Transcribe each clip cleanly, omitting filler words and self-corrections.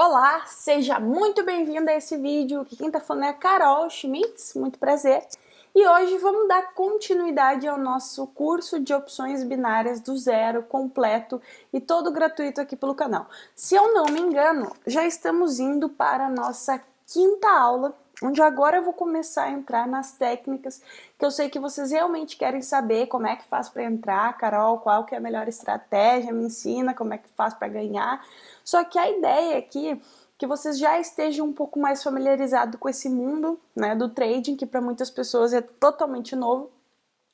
Olá, seja muito bem-vindo a esse vídeo, que quem tá falando é a Carol Schmitz, muito prazer. E hoje vamos dar continuidade ao nosso curso de opções binárias do zero, completo e todo gratuito aqui pelo canal. Se eu não me engano, já estamos indo para a nossa quinta aula, onde agora eu vou começar a entrar nas técnicas que eu sei que vocês realmente querem saber como é que faz para entrar, Carol, qual que é a melhor estratégia, me ensina como é que faz para ganhar. Só que a ideia aqui é que vocês já estejam um pouco mais familiarizados com esse mundo, né, do trading, que para muitas pessoas é totalmente novo.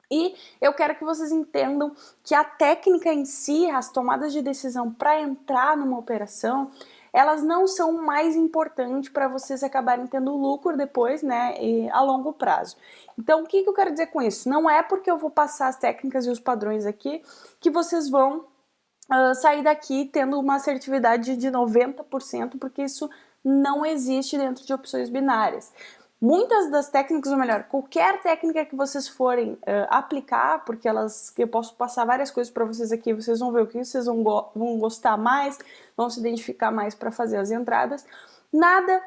E eu quero que vocês entendam que a técnica em si, as tomadas de decisão para entrar numa operação, elas não são mais importantes para vocês acabarem tendo lucro depois, né, e a longo prazo. Então, o que eu quero dizer com isso? Não é porque eu vou passar as técnicas e os padrões aqui que vocês vão sair daqui tendo uma assertividade de 90%, porque isso não existe dentro de opções binárias. Muitas das técnicas, ou melhor, qualquer técnica que vocês forem aplicar, porque eu posso passar várias coisas para vocês aqui, vocês vão ver o que vocês vão gostar mais, vão se identificar mais para fazer as entradas. Nada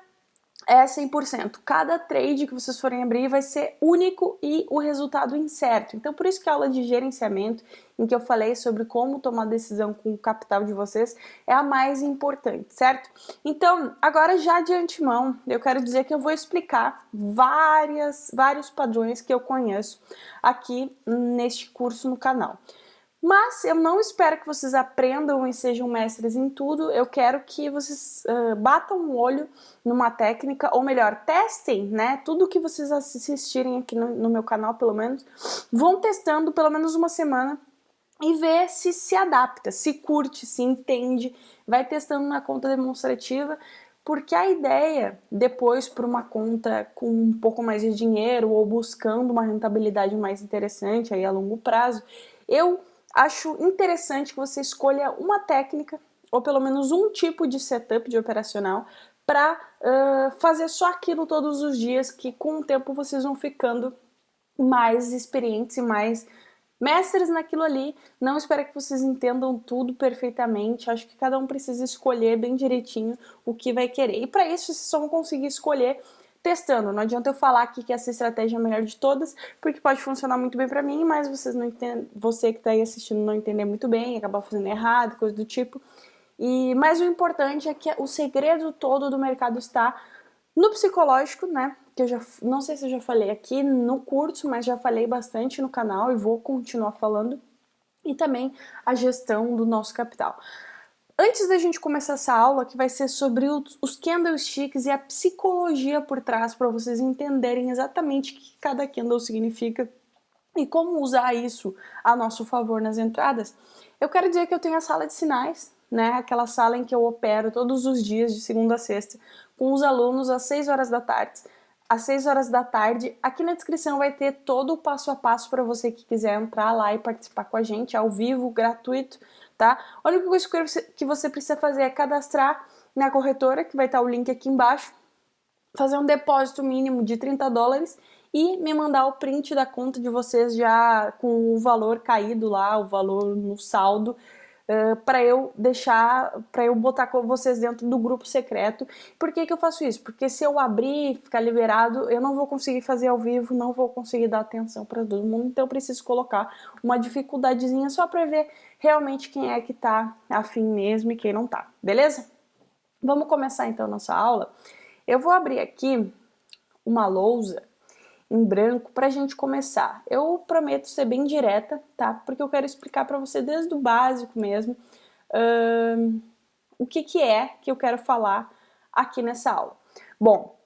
é 100%. Cada trade que vocês forem abrir vai ser único e o resultado incerto. Então, por isso que a aula de gerenciamento, em que eu falei sobre como tomar decisão com o capital de vocês, é a mais importante, certo? Então, agora já de antemão, eu quero dizer que eu vou explicar vários padrões que eu conheço aqui neste curso no canal. Mas eu não espero que vocês aprendam e sejam mestres em tudo, eu quero que vocês batam um olho numa técnica, ou melhor, testem, né, tudo que vocês assistirem aqui no meu canal, pelo menos, vão testando pelo menos uma semana e ver se adapta, se curte, se entende, vai testando na conta demonstrativa, porque a ideia, depois para uma conta com um pouco mais de dinheiro ou buscando uma rentabilidade mais interessante aí a longo prazo, eu acho interessante que você escolha uma técnica ou pelo menos um tipo de setup de operacional para fazer só aquilo todos os dias, que com o tempo vocês vão ficando mais experientes e mais mestres naquilo ali. Não espero que vocês entendam tudo perfeitamente, acho que cada um precisa escolher bem direitinho o que vai querer. E para isso vocês só vão conseguir escolher testando. Não adianta eu falar aqui que essa estratégia é a melhor de todas, porque pode funcionar muito bem para mim, mas vocês não entendem, você que está aí assistindo não entender muito bem, acabar fazendo errado, coisa do tipo. Mas o importante é que o segredo todo do mercado está no psicológico, né? Que eu já não sei se eu já falei aqui no curso, mas já falei bastante no canal e vou continuar falando. E também a gestão do nosso capital. Antes da gente começar essa aula, que vai ser sobre os candlesticks e a psicologia por trás, para vocês entenderem exatamente o que cada candle significa e como usar isso a nosso favor nas entradas, eu quero dizer que eu tenho a sala de sinais, né? Aquela sala em que eu opero todos os dias, de segunda a sexta, com os alunos às 6 horas da tarde. Às 6 horas da tarde, aqui na descrição vai ter todo o passo a passo para você que quiser entrar lá e participar com a gente, ao vivo, gratuito, tá? A única coisa que você precisa fazer é cadastrar na corretora, que vai estar o link aqui embaixo, fazer um depósito mínimo de $30 e me mandar o print da conta de vocês já com o valor caído lá, o valor no saldo, para eu botar com vocês dentro do grupo secreto. Por que eu faço isso? Porque se eu abrir, ficar liberado, eu não vou conseguir fazer ao vivo, não vou conseguir dar atenção para todo mundo, então eu preciso colocar uma dificuldadezinha só para ver realmente quem é que tá afim mesmo e quem não tá, beleza? Vamos começar então a nossa aula. Eu vou abrir aqui uma lousa em branco para a gente começar. Eu prometo ser bem direta, tá? Porque eu quero explicar para você desde o básico mesmo o que é que eu quero falar aqui nessa aula. Bom,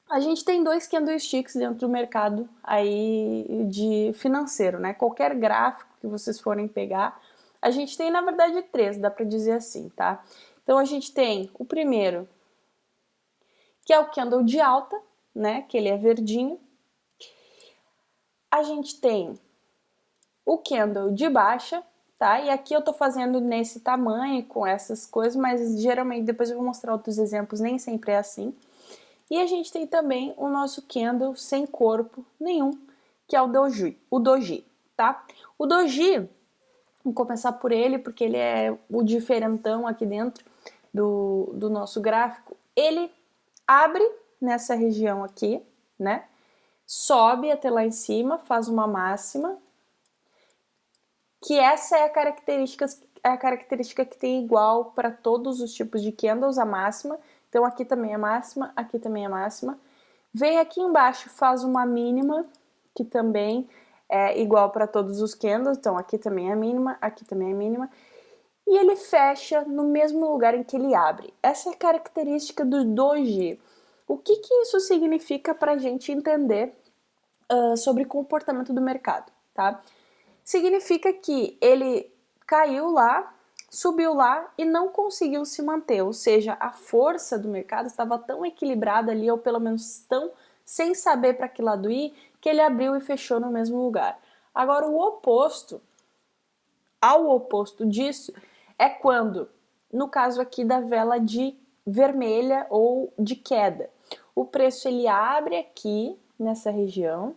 a gente tem dois candlesticks dentro do mercado aí de financeiro, né? Qualquer gráfico que vocês forem pegar, a gente tem na verdade três, dá para dizer assim, tá? Então a gente tem o primeiro, que é o candle de alta, né? Que ele é verdinho. A gente tem o candle de baixa, tá? E aqui eu tô fazendo nesse tamanho, com essas coisas, mas geralmente depois eu vou mostrar outros exemplos, nem sempre é assim. E a gente tem também o nosso candle sem corpo nenhum, que é o doji, tá? O doji, vamos começar por ele, porque ele é o diferentão aqui dentro do nosso gráfico, ele abre nessa região aqui, né? Sobe até lá em cima, faz uma máxima, que essa é a característica que tem igual para todos os tipos de candles, a máxima. Então aqui também é máxima, aqui também é máxima. Vem aqui embaixo, faz uma mínima, que também é igual para todos os candles. Então aqui também é mínima, aqui também é mínima. E ele fecha no mesmo lugar em que ele abre. Essa é a característica do doji. O que isso significa para a gente entender sobre o comportamento do mercado, tá? Significa que ele caiu lá, subiu lá e não conseguiu se manter, ou seja, a força do mercado estava tão equilibrada ali, ou pelo menos tão sem saber para que lado ir, que ele abriu e fechou no mesmo lugar. Agora, o oposto, ao oposto disso, é quando, no caso aqui da vela de vermelha ou de queda, o preço ele abre aqui nessa região,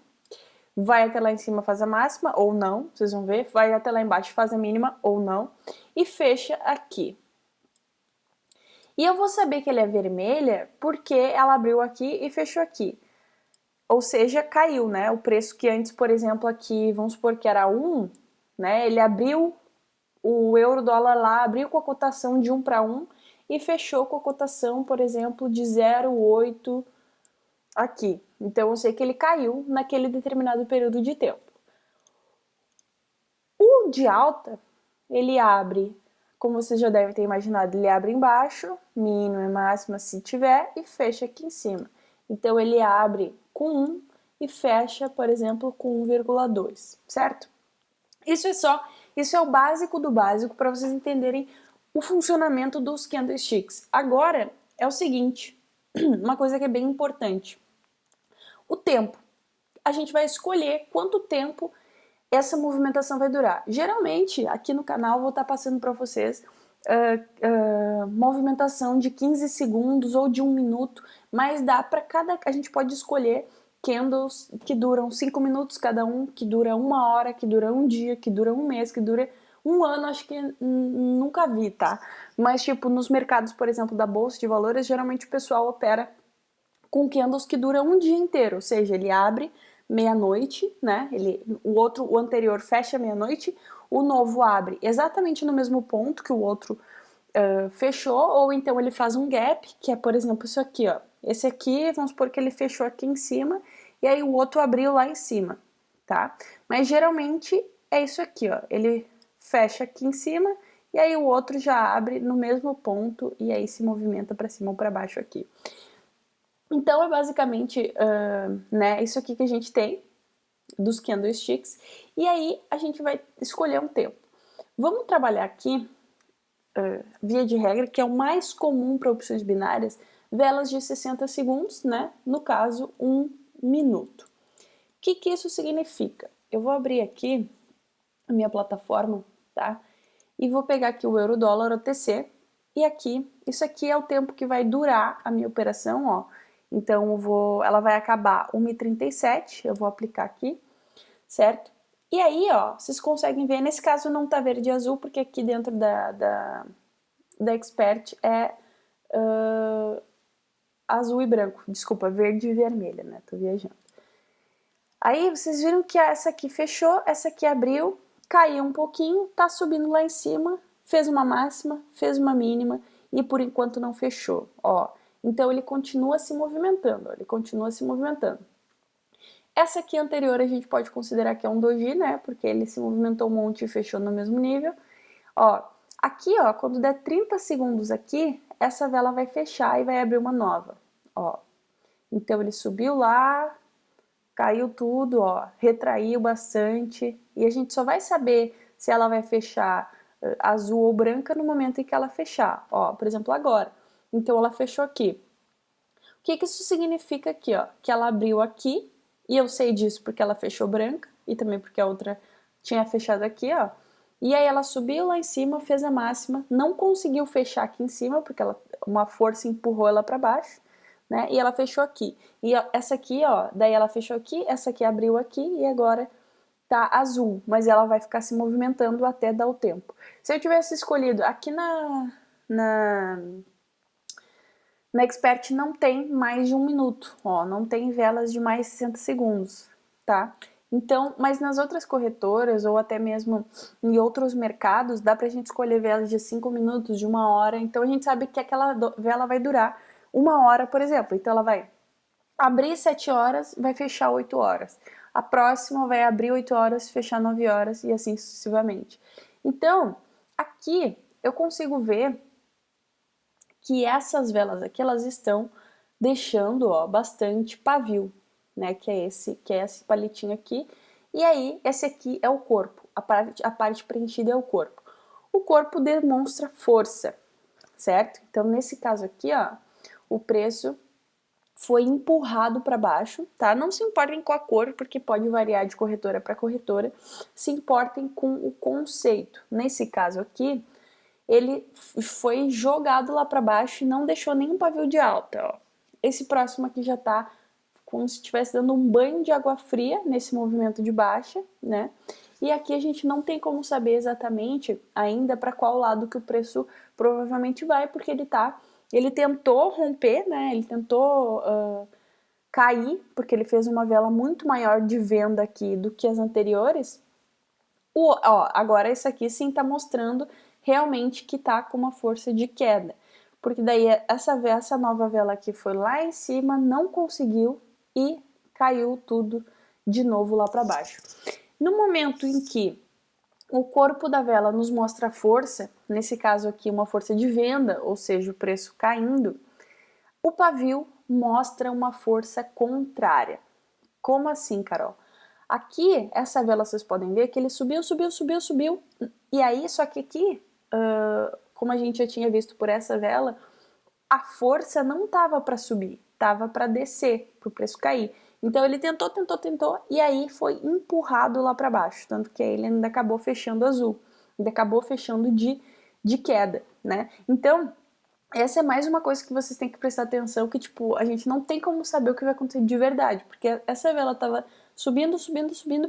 vai até lá em cima, faz a máxima ou não, vocês vão ver, vai até lá embaixo, faz a mínima ou não, e fecha aqui. E eu vou saber que ele é vermelha porque ela abriu aqui e fechou aqui. Ou seja, caiu, né? O preço que antes, por exemplo, aqui, vamos supor que era 1, né? Ele abriu, o euro-dólar lá abriu com a cotação de 1 para 1 e fechou com a cotação, por exemplo, de 0,8 aqui. Então eu sei que ele caiu naquele determinado período de tempo. O de alta, ele abre, como vocês já devem ter imaginado, ele abre embaixo, mínima e máxima se tiver, e fecha aqui em cima. Então ele abre com 1 e fecha, por exemplo, com 1,2, certo? Isso é o básico do básico para vocês entenderem o funcionamento dos candlesticks. Agora é o seguinte, uma coisa que é bem importante. O tempo. A gente vai escolher quanto tempo essa movimentação vai durar. Geralmente, aqui no canal, eu vou estar passando para vocês movimentação de 15 segundos ou de 1 minuto, mas dá para a gente pode escolher candles que duram 5 minutos cada um, que dura 1 hora, que dura 1 dia, que dura 1 mês, que dura 1 ano, acho que nunca vi, tá? Mas, tipo, nos mercados, por exemplo, da Bolsa de Valores, geralmente o pessoal opera com candles que duram 1 dia inteiro, ou seja, ele abre meia-noite, né? O anterior fecha meia-noite, o novo abre exatamente no mesmo ponto que o outro fechou, ou então ele faz um gap, que é, por exemplo, isso aqui, ó. Esse aqui, vamos supor que ele fechou aqui em cima, e aí o outro abriu lá em cima, tá? Mas geralmente é isso aqui, ó. Ele fecha aqui em cima, e aí o outro já abre no mesmo ponto, e aí se movimenta para cima ou para baixo aqui. Então é basicamente né, isso aqui que a gente tem dos candlesticks, e aí a gente vai escolher um tempo. Vamos trabalhar aqui, via de regra, que é o mais comum para opções binárias, velas de 60 segundos, né? No caso, 1 minuto. O que isso significa? Eu vou abrir aqui a minha plataforma, tá? E vou pegar aqui o euro-dólar OTC, e aqui, isso aqui é o tempo que vai durar a minha operação, ó. Então ela vai acabar 1h37, eu vou aplicar aqui, certo? E aí, ó, vocês conseguem ver, nesse caso não tá verde e azul, porque aqui dentro da Expert é azul e branco, desculpa, verde e vermelha, né? Tô viajando. Aí vocês viram que essa aqui fechou, essa aqui abriu, caiu um pouquinho, tá subindo lá em cima, fez uma máxima, fez uma mínima e por enquanto não fechou, ó. Então ele continua se movimentando, ó, ele continua se movimentando. Essa aqui anterior a gente pode considerar que é um doji, né? Porque ele se movimentou um monte e fechou no mesmo nível. Ó, aqui, ó, quando der 30 segundos aqui, essa vela vai fechar e vai abrir uma nova, ó. Então ele subiu lá, caiu tudo, ó, retraiu bastante, e a gente só vai saber se ela vai fechar azul ou branca no momento em que ela fechar, ó, por exemplo, agora. Então ela fechou aqui. O que isso significa aqui, ó? Que ela abriu aqui, e eu sei disso porque ela fechou branca, e também porque a outra tinha fechado aqui, ó. E aí ela subiu lá em cima, fez a máxima, não conseguiu fechar aqui em cima, porque uma força empurrou ela para baixo, né? E ela fechou aqui. E essa aqui, ó, daí ela fechou aqui, essa aqui abriu aqui e agora tá azul, mas ela vai ficar se movimentando até dar o tempo. Se eu tivesse escolhido aqui Na Expert não tem mais de 1 minuto, ó, não tem velas de mais 60 segundos, tá? Então, mas nas outras corretoras ou até mesmo em outros mercados, dá pra gente escolher velas de 5 minutos, de 1 hora, então a gente sabe que aquela vela vai durar 1 hora, por exemplo, então ela vai abrir 7 horas, vai fechar 8 horas. A próxima vai abrir 8 horas, fechar 9 horas e assim sucessivamente. Então, aqui eu consigo ver que essas velas aqui, elas estão deixando, ó, bastante pavio, né, que é esse palitinho aqui. E aí, esse aqui é o corpo, a parte preenchida é o corpo. O corpo demonstra força, certo? Então, nesse caso aqui, ó, o preço foi empurrado para baixo, tá? Não se importem com a cor, porque pode variar de corretora para corretora. Se importem com o conceito. Nesse caso aqui, ele foi jogado lá para baixo e não deixou nenhum pavio de alta, ó. Esse próximo aqui já tá como se estivesse dando um banho de água fria nesse movimento de baixa, né? E aqui a gente não tem como saber exatamente ainda para qual lado que o preço provavelmente vai, porque ele tentou romper, né? Ele tentou cair, porque ele fez uma vela muito maior de venda aqui do que as anteriores. Agora esse aqui sim tá mostrando realmente que tá com uma força de queda, porque daí essa nova vela aqui foi lá em cima, não conseguiu e caiu tudo de novo lá para baixo. No momento em que o corpo da vela nos mostra força, nesse caso aqui uma força de venda, ou seja, o preço caindo, o pavio mostra uma força contrária. Como assim, Carol? Aqui, essa vela, vocês podem ver que ele subiu, e aí, só que aqui, como a gente já tinha visto por essa vela, a força não estava para subir, estava para descer, para o preço cair. Então ele tentou, e aí foi empurrado lá para baixo, tanto que ele ainda acabou fechando azul, ainda acabou fechando de queda, né? Então, essa é mais uma coisa que vocês têm que prestar atenção, que tipo, a gente não tem como saber o que vai acontecer de verdade, porque essa vela tava subindo,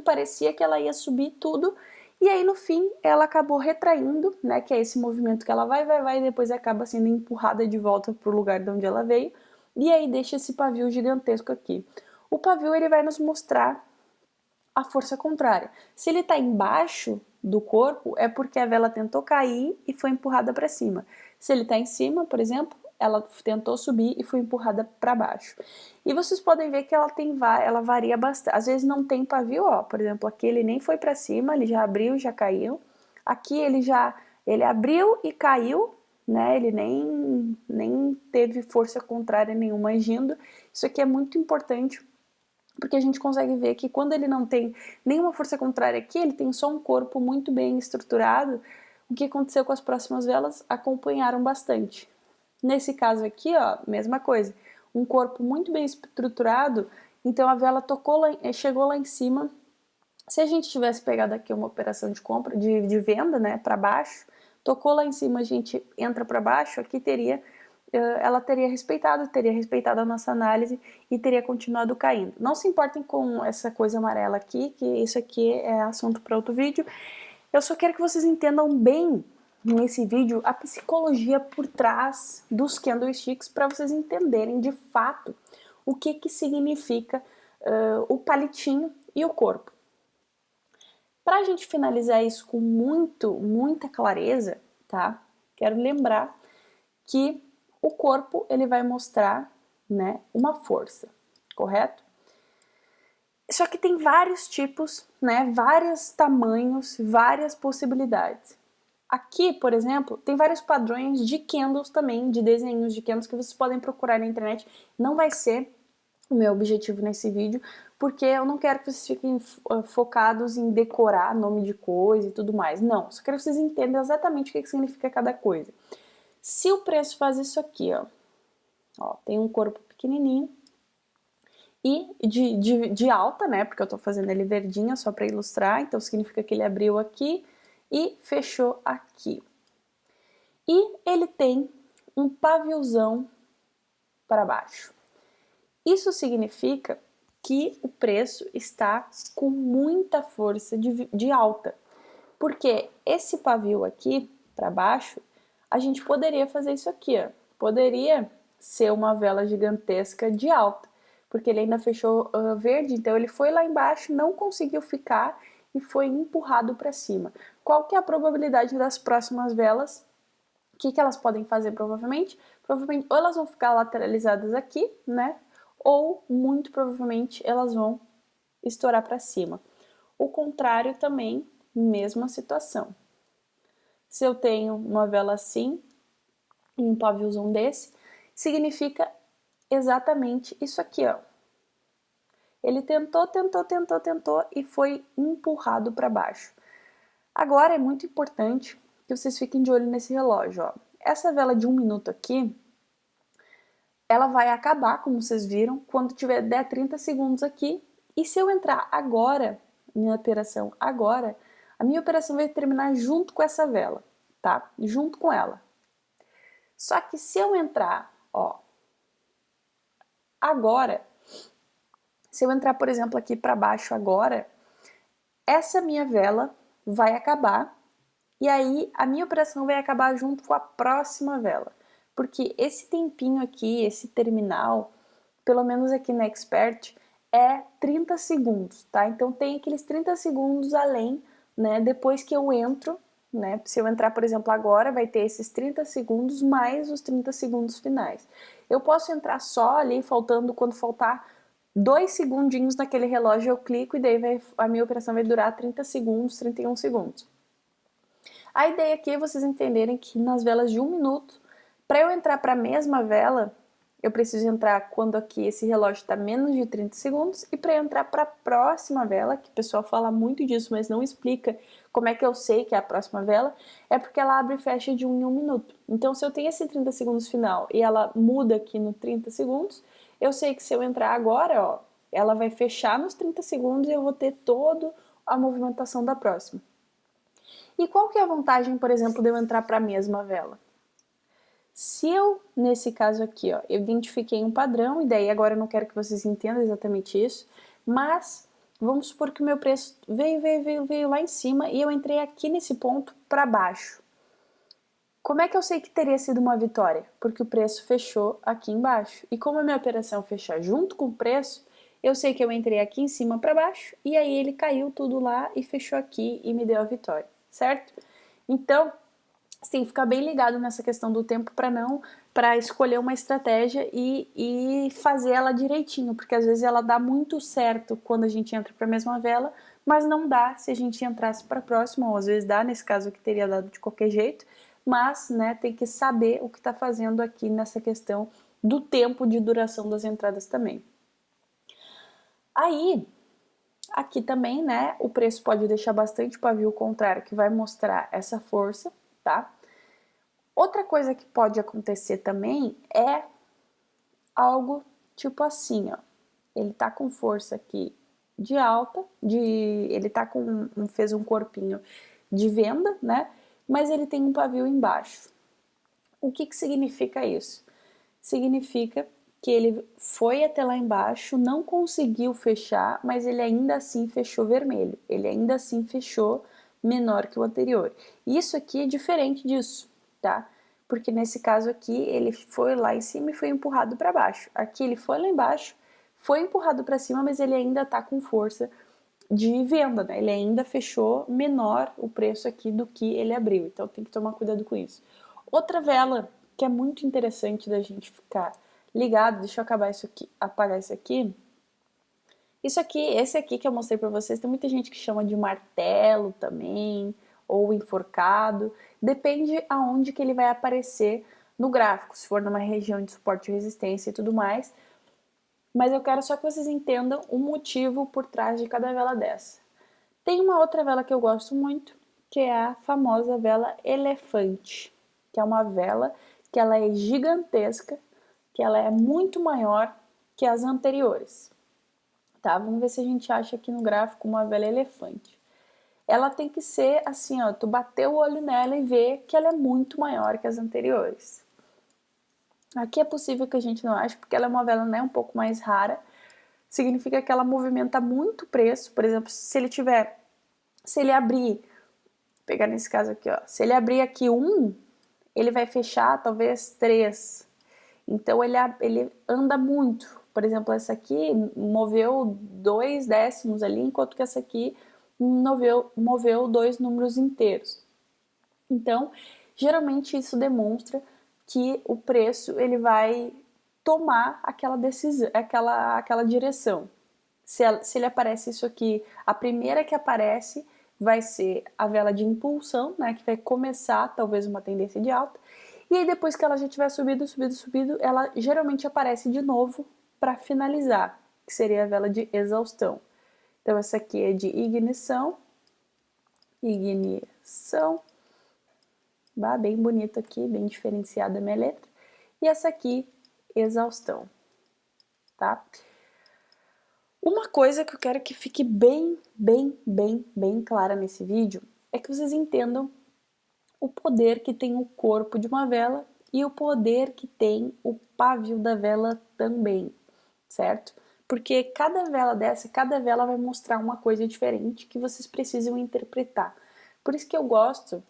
parecia que ela ia subir tudo, e aí no fim ela acabou retraindo, né, que é esse movimento que ela vai, e depois acaba sendo empurrada de volta pro lugar de onde ela veio, e aí deixa esse pavio gigantesco aqui. O pavio, ele vai nos mostrar a força contrária. Se ele está embaixo do corpo, é porque a vela tentou cair e foi empurrada para cima. Se ele está em cima, por exemplo, ela tentou subir e foi empurrada para baixo. E vocês podem ver que ela varia bastante. Às vezes não tem pavio, ó. Por exemplo, aqui ele nem foi para cima, ele já abriu e já caiu. Aqui ele abriu e caiu, né? Ele nem teve força contrária nenhuma agindo. Isso aqui é muito importante, porque a gente consegue ver que quando ele não tem nenhuma força contrária aqui, ele tem só um corpo muito bem estruturado. O que aconteceu com as próximas velas? Acompanharam bastante. Nesse caso aqui, ó, mesma coisa. Um corpo muito bem estruturado, então a vela chegou lá em cima. Se a gente tivesse pegado aqui uma operação de compra, de venda, né, para baixo, tocou lá em cima, a gente entra para baixo, aqui ela teria respeitado a nossa análise e teria continuado caindo. Não se importem com essa coisa amarela aqui, que isso aqui é assunto para outro vídeo. Eu só quero que vocês entendam bem nesse vídeo a psicologia por trás dos candlesticks, para vocês entenderem de fato o que significa o palitinho e o corpo. Para a gente finalizar isso com muita clareza, tá? Quero lembrar que o corpo, ele vai mostrar, né, uma força, correto? Só que tem vários tipos, né, vários tamanhos, várias possibilidades. Aqui, por exemplo, tem vários padrões de candles também, de desenhos de candles que vocês podem procurar na internet. Não vai ser o meu objetivo nesse vídeo, porque eu não quero que vocês fiquem focados em decorar nome de coisa e tudo mais. Não, só quero que vocês entendam exatamente o que significa cada coisa. Se o preço faz isso aqui, ó, tem um corpo pequenininho e de alta, né, porque eu tô fazendo ele verdinho só para ilustrar, então significa que ele abriu aqui e fechou aqui. E ele tem um paviozão para baixo. Isso significa que o preço está com muita força de alta, porque esse pavio aqui para baixo, a gente poderia fazer isso aqui, ó. Poderia ser uma vela gigantesca de alta, porque ele ainda fechou verde, então ele foi lá embaixo, não conseguiu ficar e foi empurrado para cima. Qual que é a probabilidade das próximas velas? O que elas podem fazer provavelmente? Provavelmente ou elas vão ficar lateralizadas aqui, né? Ou muito provavelmente elas vão estourar para cima. O contrário também, mesma situação. Se eu tenho uma vela assim e um paviozão desse, significa exatamente isso aqui, ó. Ele tentou e foi empurrado para baixo. Agora é muito importante que vocês fiquem de olho nesse relógio, ó. Essa vela de 1 minuto aqui, ela vai acabar, como vocês viram, quando der 30 segundos aqui. E se eu entrar agora, minha operação agora, a minha operação vai terminar junto com essa vela, tá? Junto com ela. Só que se eu entrar, ó, agora, se eu entrar, por exemplo, aqui para baixo agora, essa minha vela vai acabar e aí a minha operação vai acabar junto com a próxima vela. Porque esse tempinho aqui, esse terminal, pelo menos aqui na Expert, é 30 segundos, tá? Então tem aqueles 30 segundos além, né? Depois que eu entro, né? Se eu entrar, por exemplo, agora, vai ter esses 30 segundos mais os 30 segundos finais. Eu posso entrar só ali, faltando, quando faltar 2 segundinhos naquele relógio, eu clico e daí a minha operação vai durar 30 segundos, 31 segundos. A ideia aqui é vocês entenderem que nas velas de 1 minuto, para eu entrar para a mesma vela, eu preciso entrar quando aqui esse relógio está menos de 30 segundos, e para entrar para a próxima vela, que o pessoal fala muito disso, mas não explica como é que eu sei que é a próxima vela, é porque ela abre e fecha de 1 em 1 minuto. Então, se eu tenho esse 30 segundos final e ela muda aqui no 30 segundos, eu sei que se eu entrar agora, ó, ela vai fechar nos 30 segundos e eu vou ter toda a movimentação da próxima. E qual que é a vantagem, por exemplo, de eu entrar para a mesma vela? Se eu, nesse caso aqui, ó, eu identifiquei um padrão, e daí agora eu não quero que vocês entendam exatamente isso, mas vamos supor que o meu preço veio lá em cima e eu entrei aqui nesse ponto para baixo. Como é que eu sei que teria sido uma vitória? Porque o preço fechou aqui embaixo. E como a minha operação fechar junto com o preço, eu sei que eu entrei aqui em cima para baixo e aí ele caiu tudo lá e fechou aqui e me deu a vitória, certo? Então, você tem que ficar bem ligado nessa questão do tempo para escolher uma estratégia e fazer ela direitinho, porque às vezes ela dá muito certo quando a gente entra para a mesma vela, mas não dá se a gente entrasse para a próxima, ou às vezes dá, nesse caso que teria dado de qualquer jeito, mas, né, tem que saber o que está fazendo aqui nessa questão do tempo de duração das entradas também. Aí, aqui também, né, o preço pode deixar bastante pavio contrário, que vai mostrar essa força, tá? Outra coisa que pode acontecer também é algo tipo assim, ó. Ele tá com força aqui de alta, ele tá fez um corpinho de venda, né? Mas ele tem um pavio embaixo. O que que significa isso? Significa que ele foi até lá embaixo, não conseguiu fechar, mas ele ainda assim fechou vermelho. Ele ainda assim fechou menor que o anterior. Isso aqui é diferente disso, tá? Porque nesse caso aqui ele foi lá em cima e foi empurrado para baixo. Aqui ele foi lá embaixo, foi empurrado para cima, mas ele ainda tá com força de venda, né? Ele ainda fechou menor o preço aqui do que ele abriu. Então tem que tomar cuidado com isso. Outra vela que é muito interessante da gente ficar ligado, deixa eu acabar isso aqui, apagar isso aqui. Isso aqui, esse aqui que eu mostrei para vocês, tem muita gente que chama de martelo também, ou enforcado, depende aonde que ele vai aparecer no gráfico, se for numa região de suporte e resistência e tudo mais, mas eu quero só que vocês entendam o motivo por trás de cada vela dessa. Tem uma outra vela que eu gosto muito, que é a famosa vela elefante, que é uma vela que ela é gigantesca, que ela é muito maior que as anteriores. Tá? Vamos ver se a gente acha aqui no gráfico uma vela elefante. Ela tem que ser assim, ó, tu bater o olho nela e ver que ela é muito maior que as anteriores. Aqui é possível que a gente não ache, porque ela é uma vela, né, um pouco mais rara. Significa que ela movimenta muito o preço. Por exemplo, se ele abrir, vou pegar nesse caso aqui, ó, se ele abrir aqui 1, ele vai fechar talvez 3. Então ele anda muito. Por exemplo, essa aqui moveu 2 décimos ali, enquanto que essa aqui moveu 2 números inteiros. Então, geralmente isso demonstra que o preço ele vai tomar aquela decisão, aquela direção. Se ele aparece isso aqui, a primeira que aparece vai ser a vela de impulsão, né, que vai começar talvez uma tendência de alta, e aí depois que ela já tiver subido, ela geralmente aparece de novo para finalizar, que seria a vela de exaustão. Então essa aqui é de ignição, bem bonito aqui, bem diferenciada a minha letra, e essa aqui, exaustão, tá? Uma coisa que eu quero que fique bem clara nesse vídeo é que vocês entendam o poder que tem o corpo de uma vela e o poder que tem o pavio da vela também, certo? Porque cada vela vai mostrar uma coisa diferente que vocês precisam interpretar. Por isso que eu gosto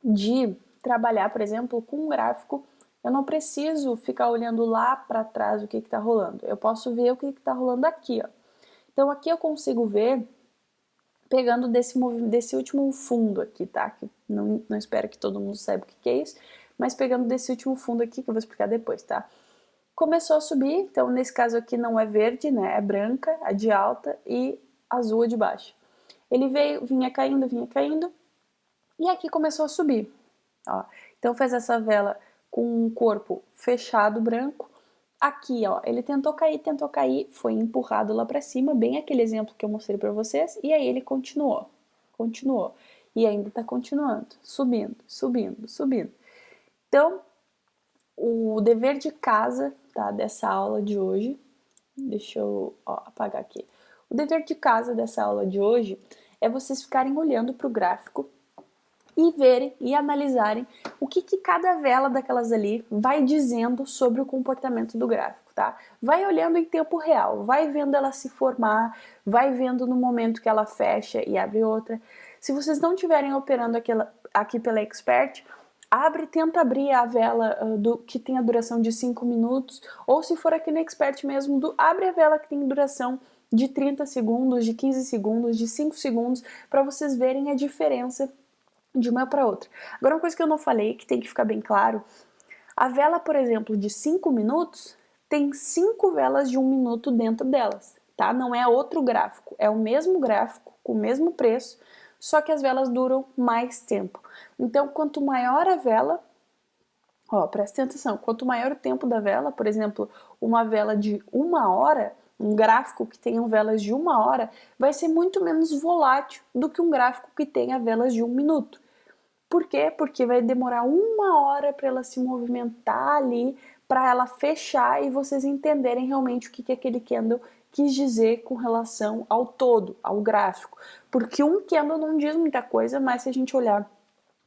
de trabalhar, por exemplo, com um gráfico. Eu não preciso ficar olhando lá para trás o que está rolando. Eu posso ver o que está rolando aqui, ó. Então aqui eu consigo ver pegando desse último fundo aqui, tá? Que não espero que todo mundo saiba o que é isso, mas pegando desse último fundo aqui, que eu vou explicar depois, tá? Começou a subir, então nesse caso aqui não é verde, né? É branca, a de alta, e azul a de baixo. Ele vinha caindo, e aqui começou a subir, ó. Então fez essa vela com um corpo fechado, branco. Aqui, ó, ele tentou cair, foi empurrado lá pra cima, bem aquele exemplo que eu mostrei pra vocês, e aí ele continuou, e ainda tá continuando, subindo. Então, o dever de casa, tá, dessa aula de hoje, deixa eu apagar aqui. O dever de casa dessa aula de hoje é vocês ficarem olhando pro gráfico e verem e analisarem o que cada vela daquelas ali vai dizendo sobre o comportamento do gráfico, tá? Vai olhando em tempo real, vai vendo ela se formar, vai vendo no momento que ela fecha e abre outra. Se vocês não estiverem operando aqui pela Expert, tenta abrir a vela que tem a duração de 5 minutos, ou se for aqui na Expert mesmo, abre a vela que tem duração de 30 segundos, de 15 segundos, de 5 segundos, para vocês verem a diferença de uma para outra. Agora, uma coisa que eu não falei, que tem que ficar bem claro, a vela, por exemplo, de 5 minutos, tem 5 velas de 1 minuto dentro delas, tá? Não é outro gráfico, é o mesmo gráfico, com o mesmo preço, só que as velas duram mais tempo. Então, quanto maior a vela, presta atenção, quanto maior o tempo da vela, por exemplo, uma vela de 1 hora, um gráfico que tenha velas de 1 hora, vai ser muito menos volátil do que um gráfico que tenha velas de 1 minuto. Por quê? Porque vai demorar 1 hora para ela se movimentar ali, para ela fechar e vocês entenderem realmente o que aquele candle quis dizer com relação ao todo, ao gráfico. Porque um candle não diz muita coisa, mas se a gente olhar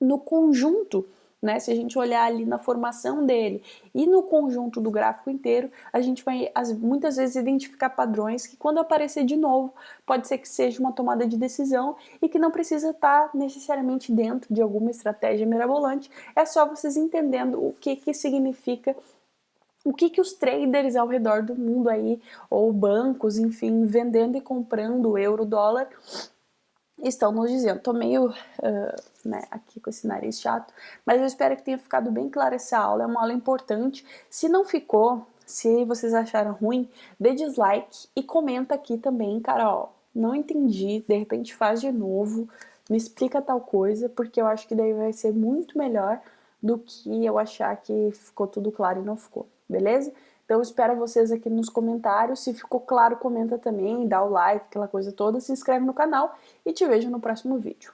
no conjunto, né, se a gente olhar ali na formação dele e no conjunto do gráfico inteiro, a gente vai muitas vezes identificar padrões que quando aparecer de novo, pode ser que seja uma tomada de decisão e que não precisa estar necessariamente dentro de alguma estratégia mirabolante, é só vocês entendendo o que significa, o que os traders ao redor do mundo aí, ou bancos, enfim, vendendo e comprando o euro, dólar, estão nos dizendo. Tô meio aqui com esse nariz chato, mas eu espero que tenha ficado bem clara essa aula, é uma aula importante. Se não ficou, se vocês acharam ruim, dê dislike e comenta aqui também, cara, não entendi, de repente faz de novo, me explica tal coisa, porque eu acho que daí vai ser muito melhor do que eu achar que ficou tudo claro e não ficou, beleza? Então eu espero vocês aqui nos comentários, se ficou claro comenta também, dá o like, aquela coisa toda, se inscreve no canal e te vejo no próximo vídeo.